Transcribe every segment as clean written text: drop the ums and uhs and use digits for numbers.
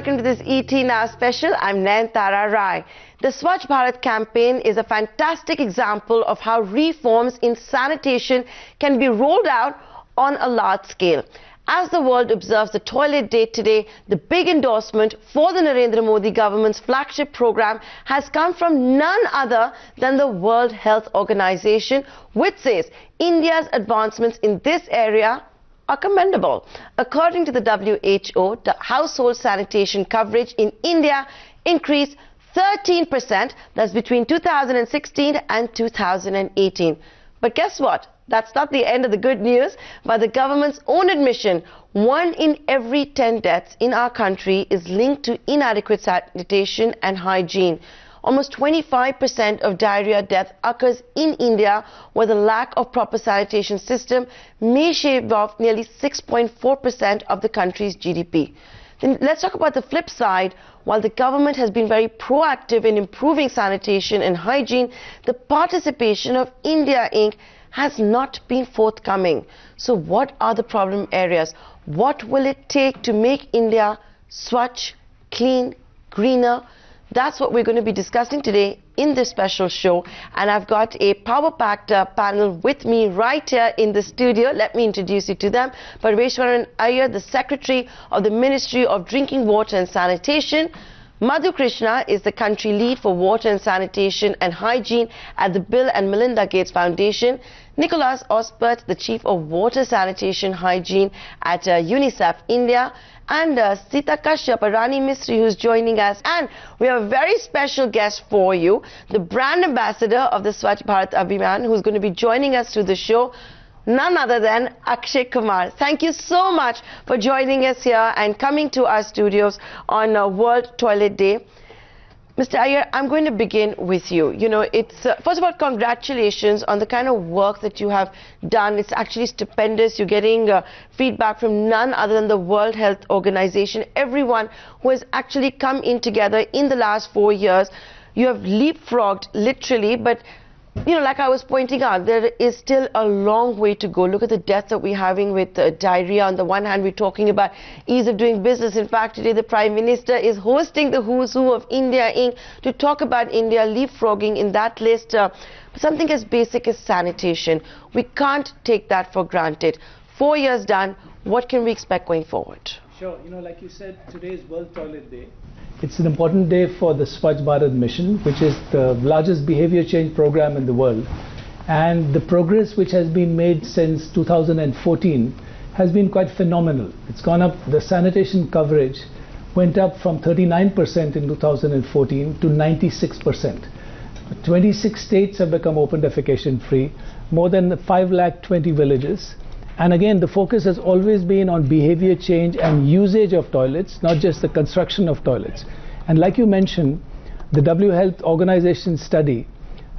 welcome to this ET Now special. I'm Nayanthara Rai. The Swachh Bharat campaign is a fantastic example of how reforms in sanitation can be rolled out on a large scale. As the world observes the Toilet Day today, the big endorsement for the Narendra Modi government's flagship program has come from none other than the World Health Organization, which says India's advancements in this area are commendable. According to the WHO, the household sanitation coverage in India increased 13%, that's between 2016 and 2018. But guess what? That's not the end of the good news. By the government's own admission, 1 in every 10 deaths in our country is linked to inadequate sanitation and hygiene. Almost 25% of diarrhea death occurs in India, where the lack of proper sanitation system may shave off nearly 6.4% of the country's GDP. Then let's talk about the flip side. While the government has been very proactive in improving sanitation and hygiene, the participation of India Inc. has not been forthcoming. So what are the problem areas? What will it take to make India Swachh, clean, greener? That's what we're going to be discussing today in this special show. And I've got a power-packed panel with me right here in the studio. Let me introduce you to them. Parveshwaran Iyer, the Secretary of the Ministry of Drinking Water and Sanitation. Madhu Krishna is the country lead for water and sanitation and hygiene at the Bill and Melinda Gates Foundation. Nicholas Ospert, the Chief of Water, Sanitation, Hygiene at UNICEF India. And Sita Kashyap, Rani Mistry, who's joining us. And we have a very special guest for you, the brand ambassador of the Swachh Bharat Abhiyan, who's going to be joining us through the show. None other than Akshay Kumar. Thank you so much for joining us here and coming to our studios on World Toilet Day. Mr. Iyer, I'm going to begin with you. You know, it's first of all, congratulations on the kind of work that you have done. It's actually stupendous. You're getting feedback from none other than the World Health Organization. Everyone who has actually come in together in the last 4 years. You have leapfrogged literally, but you know, like I was pointing out, there is still a long way to go. Look at the deaths that we're having with diarrhea. On the one hand, we're talking about ease of doing business. In fact, today the Prime Minister is hosting the Who's Who of India Inc. to talk about India leapfrogging in that list. Something as basic as sanitation. We can't take that for granted. 4 years done, what can we expect going forward? Sure. You know, like you said, today is World Toilet Day. It's an important day for the Swachh Bharat mission, which is the largest behavior change program in the world. And the progress which has been made since 2014 has been quite phenomenal. It's gone up, the sanitation coverage went up from 39% in 2014 to 96%. 26 states have become open defecation free, more than 520 villages. And again, the focus has always been on behavior change and usage of toilets, not just the construction of toilets. And like you mentioned, the WHO Health Organization study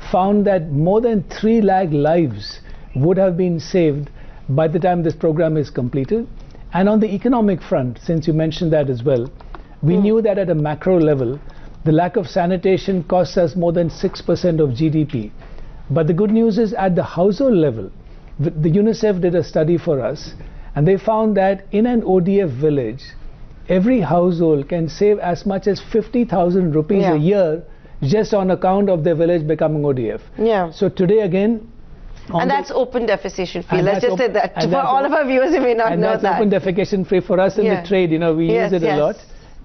found that more than 3 lakh lives would have been saved by the time this program is completed. And on the economic front, since you mentioned that as well, we knew that at a macro level, the lack of sanitation costs us more than 6% of GDP. But the good news is at the household level, the UNICEF did a study for us, and they found that in an ODF village, every household can save as much as 50,000 rupees a year just on account of their village becoming ODF. Yeah. So today again, and that's open defecation free. Let's just say that for all of our viewers who may not know that. And that's open defecation free for us in the trade. You know, we use it a lot.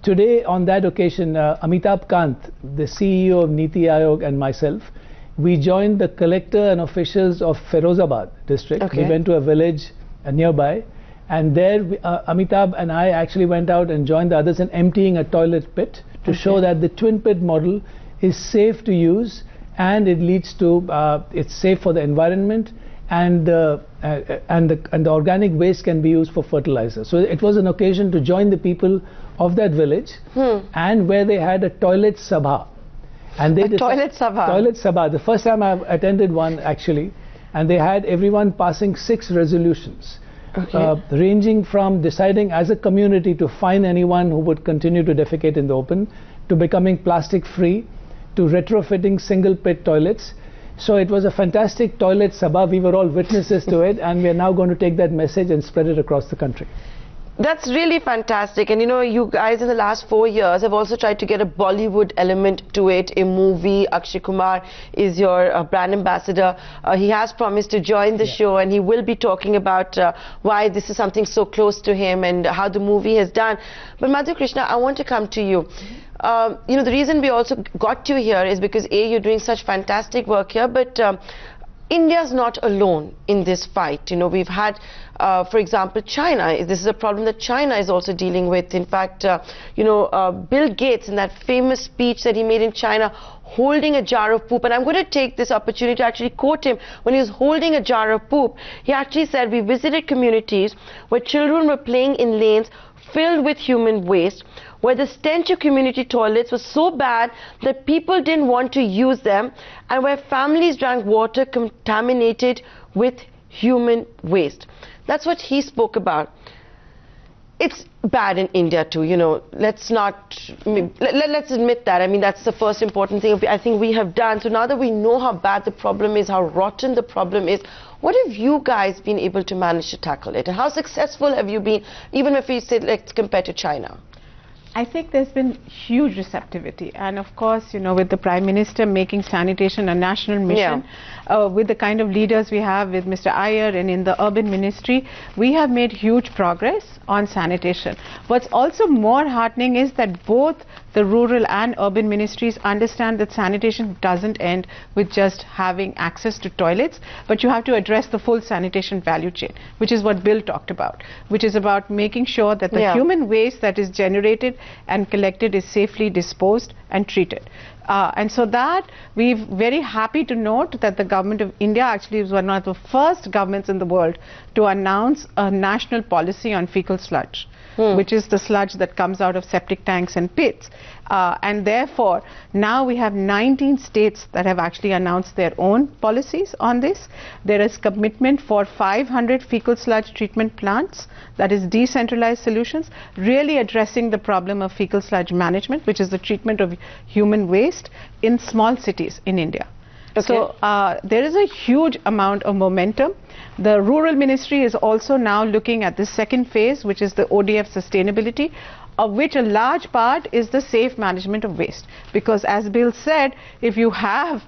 Today, on that occasion, Amitabh Kant, the CEO of Niti Aayog, and myself, we joined the collector and officials of Ferozabad district. We went to a village nearby, and there Amitabh and I actually went out and joined the others in emptying a toilet pit to show that the twin pit model is safe to use, and it leads to it's safe for the environment, and the organic waste can be used for fertilizer. So it was an occasion to join the people of that village, and where they had a toilet sabha. And they toilet sabha. Toilet sabha. The first time I've attended one actually, and they had everyone passing 6 resolutions, ranging from deciding as a community to fine anyone who would continue to defecate in the open, to becoming plastic free, to retrofitting single pit toilets. So it was a fantastic toilet sabha. We were all witnesses to it, and we are now going to take that message and spread it across the country. That's really fantastic. And you know, you guys in the last 4 years have also tried to get a Bollywood element to it. A movie, Akshay Kumar is your brand ambassador. He has promised to join the show, and he will be talking about why this is something so close to him and how the movie has done. But Madhu Krishna, I want to come to you. You know, the reason we also got you here is because A, you're doing such fantastic work here, but India's not alone in this fight. You know, we've had, for example, China. This is a problem that China is also dealing with. In fact, you know, Bill Gates, in that famous speech that he made in China, holding a jar of poop, and I'm going to take this opportunity to actually quote him. When he was holding a jar of poop, he actually said, "We visited communities where children were playing in lanes filled with human waste, where the stench of community toilets was so bad that people didn't want to use them, and where families drank water contaminated with human waste." That's what he spoke about. It's bad in India too, you know. Let's admit that. I mean, that's the first important thing I think we have done. So now that we know how bad the problem is, how rotten the problem is, what have you guys been able to manage to tackle it? And how successful have you been, even if we say, let's compare to China? I think there's been huge receptivity, and of course, you know, with the Prime Minister making sanitation a national mission, with the kind of leaders we have with Mr. Iyer and in the urban ministry, we have made huge progress on sanitation. What's also more heartening is that both the rural and urban ministries understand that sanitation doesn't end with just having access to toilets, but you have to address the full sanitation value chain, which is what Bill talked about, which is about making sure that the human waste that is generated and collected is safely disposed and treated. And so that we're very happy to note that the government of India actually was one of the first governments in the world to announce a national policy on fecal sludge, which is the sludge that comes out of septic tanks and pits. And therefore, now we have 19 states that have actually announced their own policies on this. There is commitment for 500 fecal sludge treatment plants, that is decentralized solutions, really addressing the problem of fecal sludge management, which is the treatment of human waste in small cities in India. Okay. So there is a huge amount of momentum. The rural ministry is also now looking at the second phase, which is the ODF sustainability, of which a large part is the safe management of waste. Because as Bill said, if you have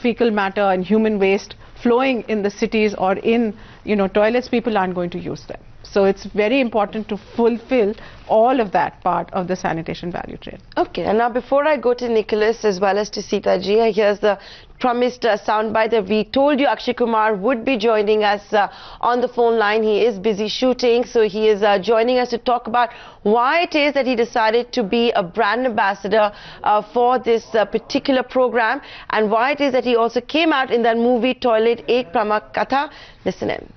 fecal matter and human waste flowing in the cities or in, you know, toilets, people aren't going to use them. So it's very important to fulfill all of that part of the sanitation value chain. Okay, and now before I go to Nicholas as well as to Sita ji, here's the promised soundbite that we told you Akshay Kumar would be joining us on the phone line. He is busy shooting, so he is joining us to talk about why it is that he decided to be a brand ambassador for this particular program, and why it is that he also came out in that movie Toilet Ek Pramak Katha. Listen in.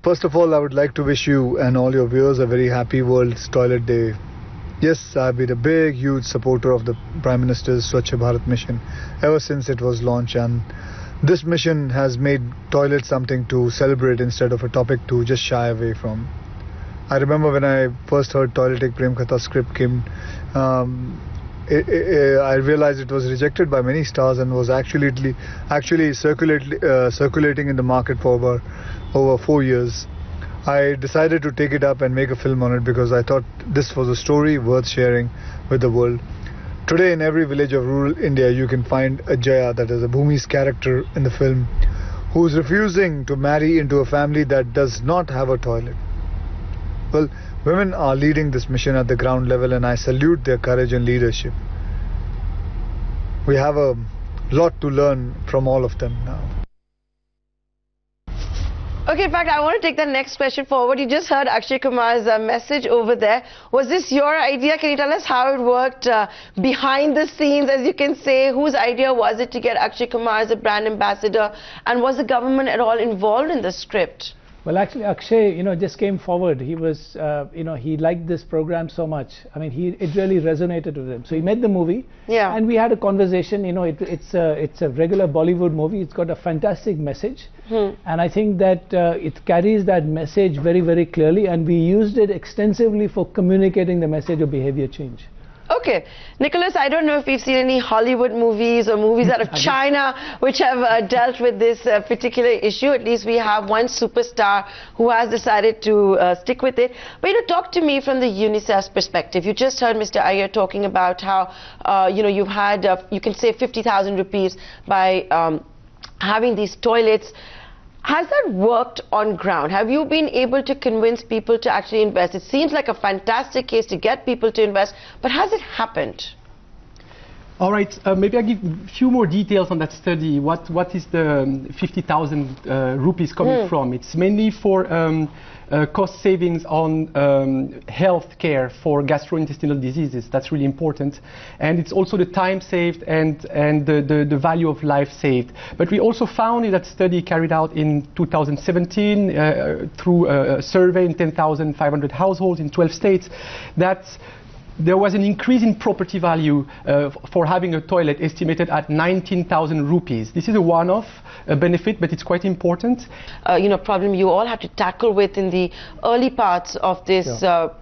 First of all, I would like to wish you and all your viewers a very happy World's Toilet Day. Yes, I've been a big, huge supporter of the Prime Minister's Swachh Bharat mission ever since it was launched, and this mission has made toilets something to celebrate instead of a topic to just shy away from. I remember when I first heard Toilet Ek Prem Katha script came, I realized it was rejected by many stars and was actually circulating in the market for over 4 years. I decided to take it up and make a film on it because I thought this was a story worth sharing with the world. Today in every village of rural India you can find a Jaya, that is a Bhumi's character in the film, who is refusing to marry into a family that does not have a toilet. Well, women are leading this mission at the ground level, and I salute their courage and leadership. We have a lot to learn from all of them now. Okay, in fact, I want to take the next question forward. You just heard Akshay Kumar's message over there. Was this your idea? Can you tell us how it worked behind the scenes, as you can say? Whose idea was it to get Akshay Kumar as a brand ambassador? And was the government at all involved in the script? Well, actually, Akshay, just came forward. He was, he liked this program so much. I mean, it really resonated with him. So he made the movie, and we had a conversation. It's a regular Bollywood movie. It's got a fantastic message, and I think that it carries that message very, very clearly. And we used it extensively for communicating the message of behavior change. Okay, Nicholas, I don't know if we've seen any Hollywood movies or movies out of China which have dealt with this particular issue. At least we have one superstar who has decided to stick with it. But talk to me from the UNICEF's perspective. You just heard Mr. Iyer talking about how you've had you can save 50,000 rupees by having these toilets. Has that worked on ground? Have you been able to convince people to actually invest? It seems like a fantastic case to get people to invest, but has it happened? All right, maybe I'll give a few more details on that study. What is the 50,000 rupees coming from? It's mainly for cost savings on health care for gastrointestinal diseases. That's really important. And it's also the time saved and the value of life saved. But we also found in that study carried out in 2017 through a survey in 10,500 households in 12 states that there was an increase in property value for having a toilet estimated at 19,000 rupees. This is a one-off benefit, but it's quite important. Problem you all had to tackle with in the early parts of this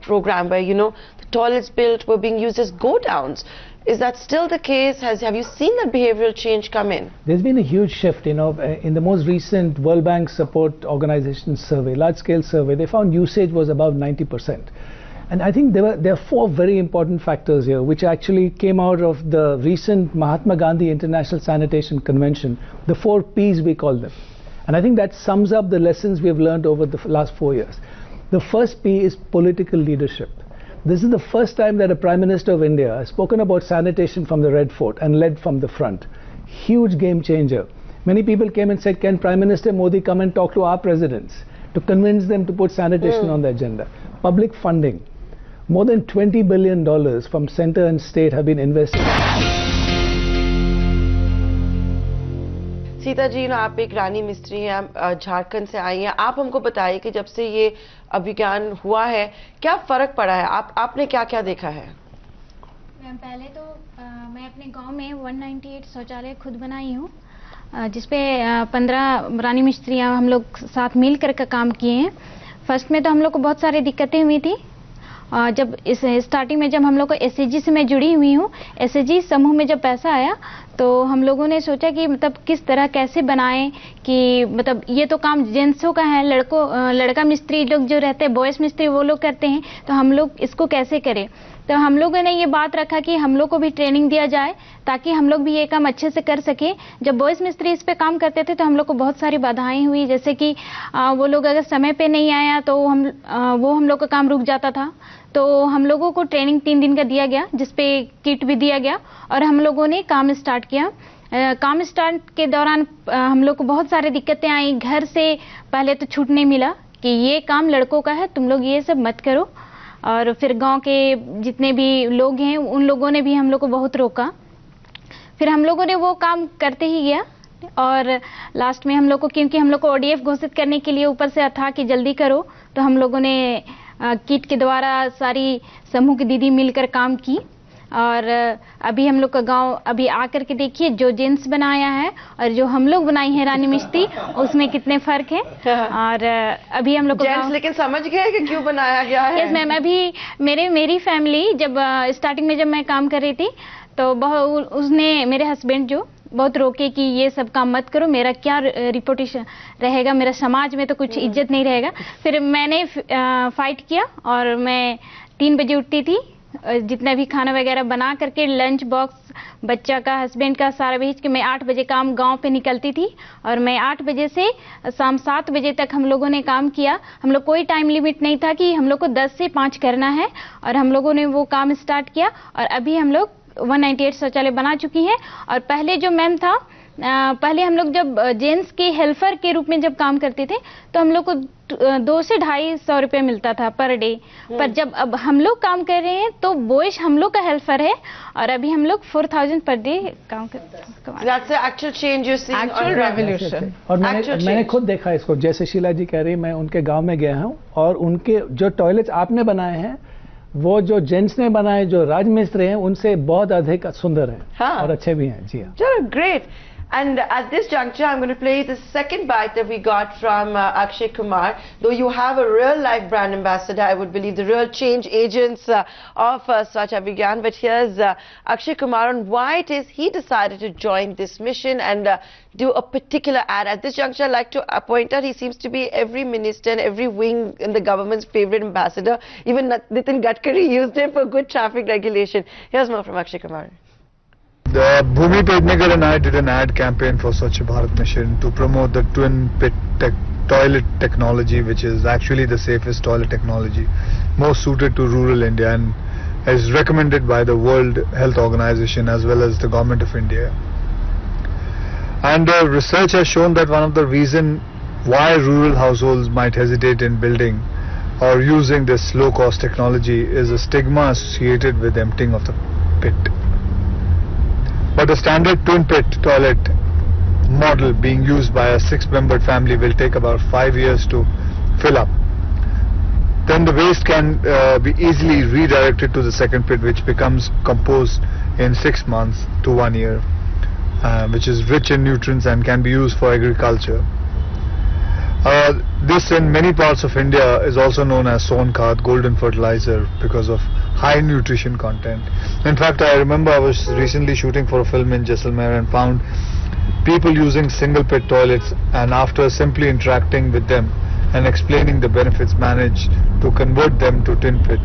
program where, the toilets built were being used as go-downs. Is that still the case? Have you seen that behavioral change come in? There's been a huge shift, in the most recent World Bank Support Organization survey, large-scale survey, they found usage was above 90%. And I think there are four very important factors here which actually came out of the recent Mahatma Gandhi International Sanitation Convention, the 4 Ps we call them. And I think that sums up the lessons we have learned over the last 4 years. The first P is political leadership. This is the first time that a Prime Minister of India has spoken about sanitation from the Red Fort and led from the front. Huge game changer. Many people came and said, can Prime Minister Modi come and talk to our presidents to convince them to put sanitation on the agenda? Public funding. More than $20 billion from center and state have been invested. Sita ji, आप एक रानी मिस्त्री हैं, झारखंड से आई हैं. आप हमको बताइए कि जब से ये अभियान हुआ है, क्या फर्क पड़ा है? आपने क्या देखा है? मैम, पहले तो मैं अपने गांव में 198 शौचालय खुद बनाई हूँ, जिसपे 15 रानी मिस्त्रियाँ हम लोग साथ मिलकर का काम किए हैं. फर्स्ट में तो हम लोग को बहुत सारी दिक्कतें हुई थी. जब इस स्टार्टिंग में जब हम लोग को एसएचजी से मैं जुड़ी हुई हूँ, एसएचजी समूह में जब पैसा आया तो हम लोगों ने सोचा कि मतलब किस तरह कैसे बनाएं कि मतलब ये तो काम जेंट्सों का है, लड़का मिस्त्री लोग जो रहते हैं, बॉयज मिस्त्री वो लोग करते हैं, तो हम लोग इसको कैसे करें. तो हम लोगों ने ये बात रखा कि हम लोग को भी ट्रेनिंग दिया जाए ताकि हम लोग भी ये काम अच्छे से कर सके. जब बॉयज मिस्त्री इस पे काम करते थे तो हम लोग को बहुत सारी बाधाएं हुई, जैसे कि वो लोग अगर समय पे नहीं आया तो हम लोग का काम रुक जाता था. तो हम लोगों को ट्रेनिंग 3 दिन का दिया गया, जिसपे किट भी दिया गया और हम लोगों ने काम स्टार्ट किया. काम स्टार्ट के दौरान हम लोग को बहुत सारी दिक्कतें आई. घर से पहले तो छूट नहीं मिला कि ये काम लड़कों का है, तुम लोग ये सब मत करो. और फिर गांव के जितने भी लोग हैं उन लोगों ने भी हम लोग को बहुत रोका. फिर हम लोगों ने वो काम करते ही गया और लास्ट में हम लोग को, क्योंकि हम लोग को ओडीएफ घोषित करने के लिए ऊपर से था कि जल्दी करो, तो हम लोगों ने किट के द्वारा सारी समूह की दीदी मिलकर काम की. और अभी हम लोग का गांव अभी आकर के देखिए, जो जेंट्स बनाया है और जो हम लोग बनाई है रानी मिस्त्री, उसमें कितने फर्क है. और अभी हम लोग को जेंट्स लेकिन समझ गए कि क्यों बनाया गया है. यस मैम, अभी मेरी फैमिली जब स्टार्टिंग में जब मैं काम कर रही थी तो उसने मेरे हस्बैंड जो बहुत रोके कि ये सब काम मत करो, मेरा क्या रिपोर्टेशन रहेगा, मेरा समाज में तो कुछ इज्जत नहीं रहेगा. फिर मैंने फाइट किया और मैं 3 बजे उठती थी, जितना भी खाना वगैरह बना करके लंच बॉक्स बच्चा का हस्बैंड का सारा भेज के मैं 8 बजे काम गांव पे निकलती थी और मैं 8 बजे से शाम 7 बजे तक हम लोगों ने काम किया. हम लोग कोई टाइम लिमिट नहीं था कि हम लोग को 10 से 5 करना है और हम लोगों ने वो काम स्टार्ट किया और अभी हम लोग 198 शौचालय बना चुकी हैं. और पहले जो मैम था, पहले हम लोग जब जेंट्स के हेल्पर के रूप में जब काम करते थे तो हम लोग को 200 से 250 रुपये मिलता था पर डे. पर जब अब हम लोग काम कर रहे हैं तो बॉयज हम लोग का हेल्पर है और अभी हम लोग 4000 पर डे काम करते हैं. That's the actual change you're seeing. Actual revolution. और मैंने खुद देखा इसको, जैसे शीला जी कह रही, मैं उनके गांव में गया हूँ और उनके जो टॉयलेट्स आपने बनाए हैं वो जो जेंट्स ने बनाए, जो राजमिस्त्री हैं, उनसे बहुत अधिक सुंदर है. हाँ. और अच्छे भी हैं. जी हाँ. चलो, great. And at this juncture, I'm going to play the second bite that we got from Akshay Kumar. Though you have a real-life brand ambassador, I would believe the real change agents of Swachh Abhiyan. But here's Akshay Kumar on why it is he decided to join this mission and do a particular ad. At this juncture, I'd like to point out he seems to be every minister and every wing in the government's favorite ambassador. Even Nitin Gadkari used him for good traffic regulation. Here's more from Akshay Kumar. Bhumi Pednekar and I did an ad campaign for Swachh Bharat Mission to promote the twin pit toilet technology, which is actually the safest toilet technology, most suited to rural India and is recommended by the World Health Organization as well as the Government of India. And research has shown that one of the reasons why rural households might hesitate in building or using this low-cost technology is a stigma associated with emptying of the pit. But the standard twin pit toilet model being used by a 6-membered family will take about 5 years to fill up. Then the waste can be easily redirected to the second pit, which becomes compost in 6 months to 1 year, which is rich in nutrients and can be used for agriculture. This in many parts of India is also known as Son Khad, golden fertilizer, because of high nutrition content. In fact, I remember I was recently shooting for a film in Jaisalmer and found people using single pit toilets, and after simply interacting with them and explaining the benefits, managed to convert them to twin pit.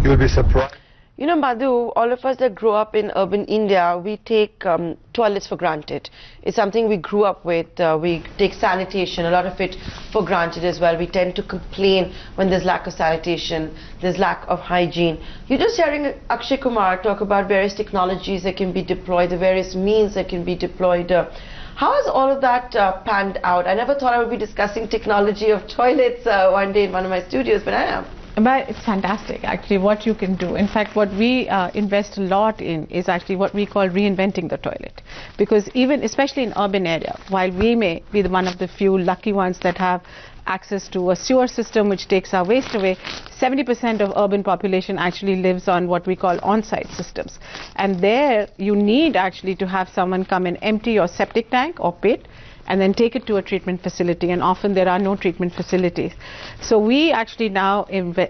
You will be surprised. You know, Madhu, all of us that grow up in urban India, we take toilets for granted. It's something we grew up with. We take sanitation, a lot of it for granted as well. We tend to complain when there's lack of sanitation, there's lack of hygiene. You're just hearing Akshay Kumar talk about various technologies that can be deployed, the various means that can be deployed. How has all of that panned out? I never thought I would be discussing technology of toilets one day in one of my studios, but I am. But it's fantastic, actually, what you can do. In fact, what we invest a lot in is actually what we call reinventing the toilet. Because even, especially in urban area, while we may be one of the few lucky ones that have access to a sewer system which takes our waste away, 70% of urban population actually lives on what we call on-site systems. And there, you need actually to have someone come and empty your septic tank or pit, and then take it to a treatment facility, and often there are no treatment facilities. So we actually now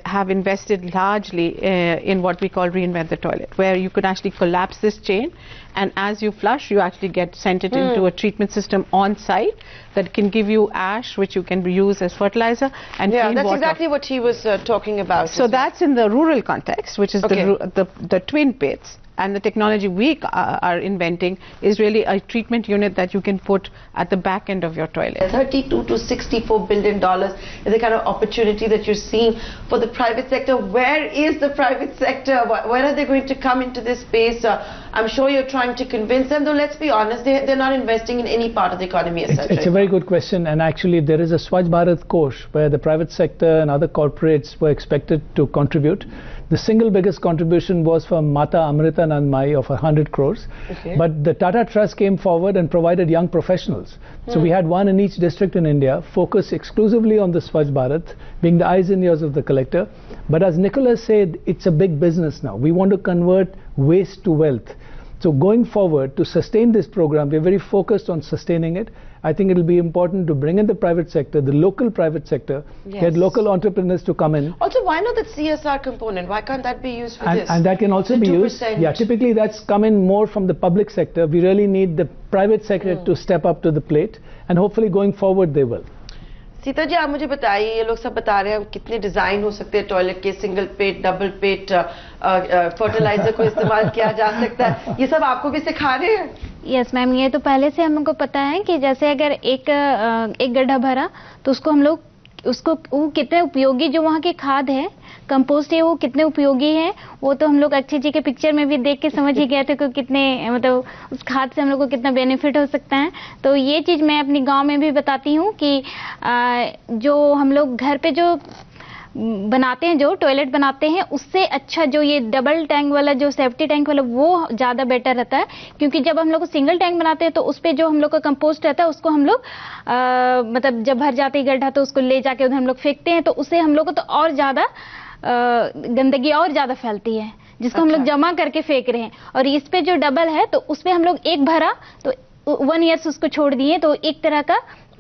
have invested largely in what we call Reinvent the Toilet, where you could actually collapse this chain, and as you flush, you actually get sent it into a treatment system on site that can give you ash, which you can use as fertilizer, and clean that's water. exactly what he was talking about. So that's in the rural context, which is the twin pits. And the technology we are inventing is really a treatment unit that you can put at the back end of your toilet. $32 to $64 billion is the kind of opportunity that you're seeing for the private sector. Where is the private sector? When are they going to come into this space? I'm sure you're trying to convince them, though let's be honest, they're not investing in any part of the economy as such. It's a very good question, and actually there is a Swachh Bharat Kosh where the private sector and other corporates were expected to contribute. The single biggest contribution was from Mata Amritanand Mai of 100 crores. But the Tata Trust came forward and provided young professionals. So we had one in each district in India, focused exclusively on the Swachh Bharat, being the eyes and ears of the collector. But as Nicholas said, it's a big business now. We want to convert waste to wealth. So going forward, to sustain this program, we're very focused on sustaining it. I think it'll be important to bring in the private sector, the local private sector, get local entrepreneurs to come in. Also, why not the CSR component? Why can't that be used for this? And that can also be used. Yeah, typically that's come in more from the public sector. We really need the private sector to step up to the plate, and hopefully going forward they will. Sita ji, आप मुझे बताइए, ये लोग सब बता रहे हैं कितने डिजाइन हो सकते हैं टॉयलेट के, सिंगल पेट, डबल पेट, फर्टिलाइजर को इस्तेमाल किया जा सकता है, ये सब आपको भी सिखा रहे हैं? यस मैम, ये तो पहले से हमको पता है कि जैसे अगर एक गड्ढा भरा तो उसको हम लोग वो कितने उपयोगी, जो वहाँ के खाद है, कंपोस्ट है, वो कितने उपयोगी है, वो तो हम लोग अक्षय जी के पिक्चर में भी देख के समझ ही गए थे कि कितने, मतलब उस खाद से हम लोग को कितना बेनिफिट हो सकता है. तो ये चीज़ मैं अपनी गांव में भी बताती हूँ कि जो हम लोग घर पे जो बनाते हैं, जो टॉयलेट बनाते हैं, उससे अच्छा जो ये डबल टैंक वाला, जो सेफ्टी टैंक वाला, वो ज़्यादा बेटर रहता है. क्योंकि जब हम लोग सिंगल टैंक बनाते हैं तो उस पर जो हम लोग का कंपोस्ट रहता है उसको हम लोग मतलब जब भर जाते ही गड्ढा तो उसको ले जाके उधर हम लोग फेंकते हैं, तो उससे हम लोग को तो और ज़्यादा गंदगी और ज़्यादा फैलती है, जिसको हम लोग जमा करके फेंक रहे हैं. और इस पे जो डबल है तो उस पर हम लोग एक भरा तो 1 ईयर्स उसको छोड़ दिए तो एक तरह का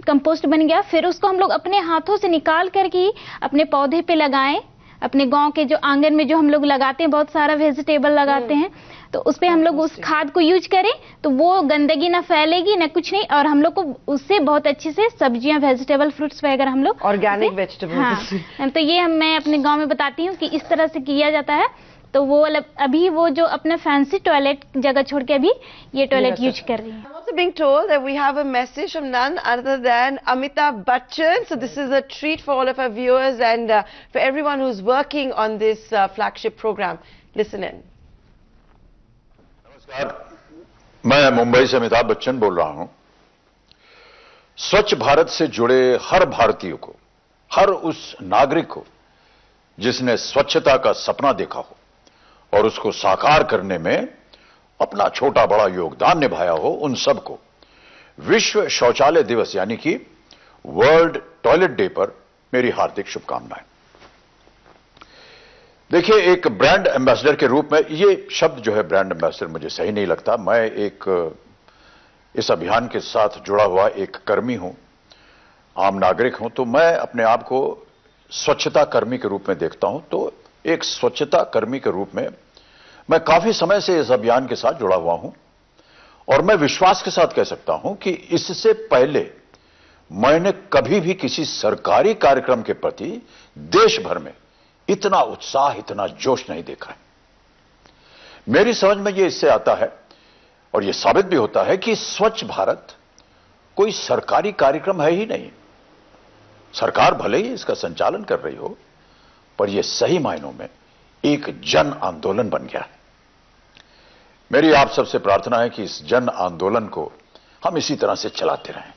कंपोस्ट बन गया। फिर उसको हम लोग अपने हाथों से निकाल करके अपने पौधे पे लगाएं। अपने गांव के जो आंगन में जो हम लोग लगाते हैं, बहुत सारा वेजिटेबल लगाते हैं, तो उस पे हम लोग उस खाद को यूज करें तो वो गंदगी ना फैलेगी ना कुछ नहीं, और हम लोग को उससे बहुत अच्छे से सब्जियां, वेजिटेबल, फ्रूट्स वगैरह हम लोग ऑर्गेनिक वेजिटेबल्स। हाँ, तो ये मैं अपने गांव में बताती हूँ कि इस तरह से किया जाता है। तो वो अभी वो जो अपना फैंसी टॉयलेट जगह छोड़ के अभी ये टॉयलेट यूज कर रही है। I'm also being told that we have a message from none other than Amitabh Bachchan. So this is a treat for all of our viewers and for everyone who's working on this flagship program. Listen in. नमस्कार, मैं मुंबई से अमिताभ बच्चन बोल रहा हूं। स्वच्छ भारत से जुड़े हर भारतीय को, हर उस नागरिक को जिसने स्वच्छता का सपना देखा हो और उसको साकार करने में अपना छोटा बड़ा योगदान निभाया हो, उन सबको विश्व शौचालय दिवस यानी कि वर्ल्ड टॉयलेट डे पर मेरी हार्दिक शुभकामनाएं। देखिए, एक ब्रांड एम्बेसडर के रूप में, ये शब्द जो है ब्रांड एम्बेसडर मुझे सही नहीं लगता। मैं एक इस अभियान के साथ जुड़ा हुआ एक कर्मी हूं, आम नागरिक हूं, तो मैं अपने आप को स्वच्छता कर्मी के रूप में देखता हूं। तो एक स्वच्छता कर्मी के रूप में मैं काफी समय से इस अभियान के साथ जुड़ा हुआ हूं और मैं विश्वास के साथ कह सकता हूं कि इससे पहले मैंने कभी भी किसी सरकारी कार्यक्रम के प्रति देश भर में इतना उत्साह, इतना जोश नहीं देखा है। मेरी समझ में यह इससे आता है और यह साबित भी होता है कि स्वच्छ भारत कोई सरकारी कार्यक्रम है ही नहीं। सरकार भले ही इसका संचालन कर रही हो, पर यह सही मायनों में एक जन आंदोलन बन गया है। मेरी आप सबसे प्रार्थना है कि इस जन आंदोलन को हम इसी तरह से चलाते रहें।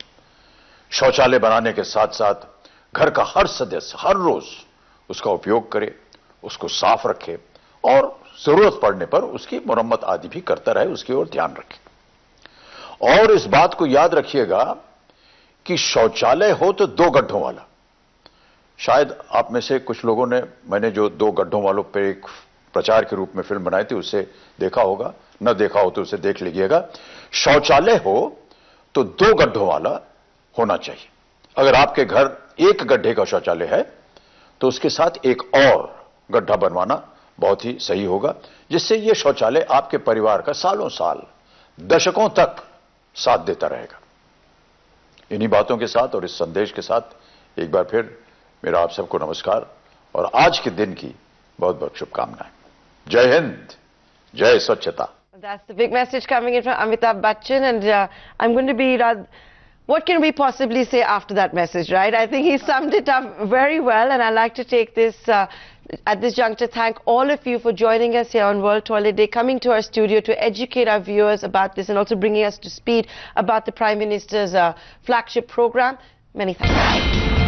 शौचालय बनाने के साथ साथ घर का हर सदस्य हर रोज उसका उपयोग करे, उसको साफ रखे और जरूरत पड़ने पर उसकी मरम्मत आदि भी करता रहे, उसकी ओर ध्यान रखे। और इस बात को याद रखिएगा कि शौचालय हो तो 2 गड्ढों वाला। शायद आप में से कुछ लोगों ने मैंने जो 2 गड्ढों वालों पर एक प्रचार के रूप में फिल्म बनाई थी उसे देखा होगा, न देखा हो तो उसे देख लीजिएगा। शौचालय हो तो 2 गड्ढों वाला होना चाहिए। अगर आपके घर 1 गड्ढे का शौचालय है तो उसके साथ एक और गड्ढा बनवाना बहुत ही सही होगा, जिससे यह शौचालय आपके परिवार का सालों साल, दशकों तक साथ देता रहेगा। इन्हीं बातों के साथ और इस संदेश के साथ एक बार फिर मेरा आप सबको नमस्कार और आज के दिन की बहुत बहुत शुभकामनाएं। जय हिंद, जय स्वच्छता। That's the big message coming in from Amitabh Bachchan, and I'm going to be what can we possibly say after that message, right? I think he summed it up very well, and I'd like to take this at this juncture thank all of you for joining us here on World Toilet Day, coming to our studio to educate our viewers about this and also bringing us to speed about the Prime Minister's flagship program. Many thanks.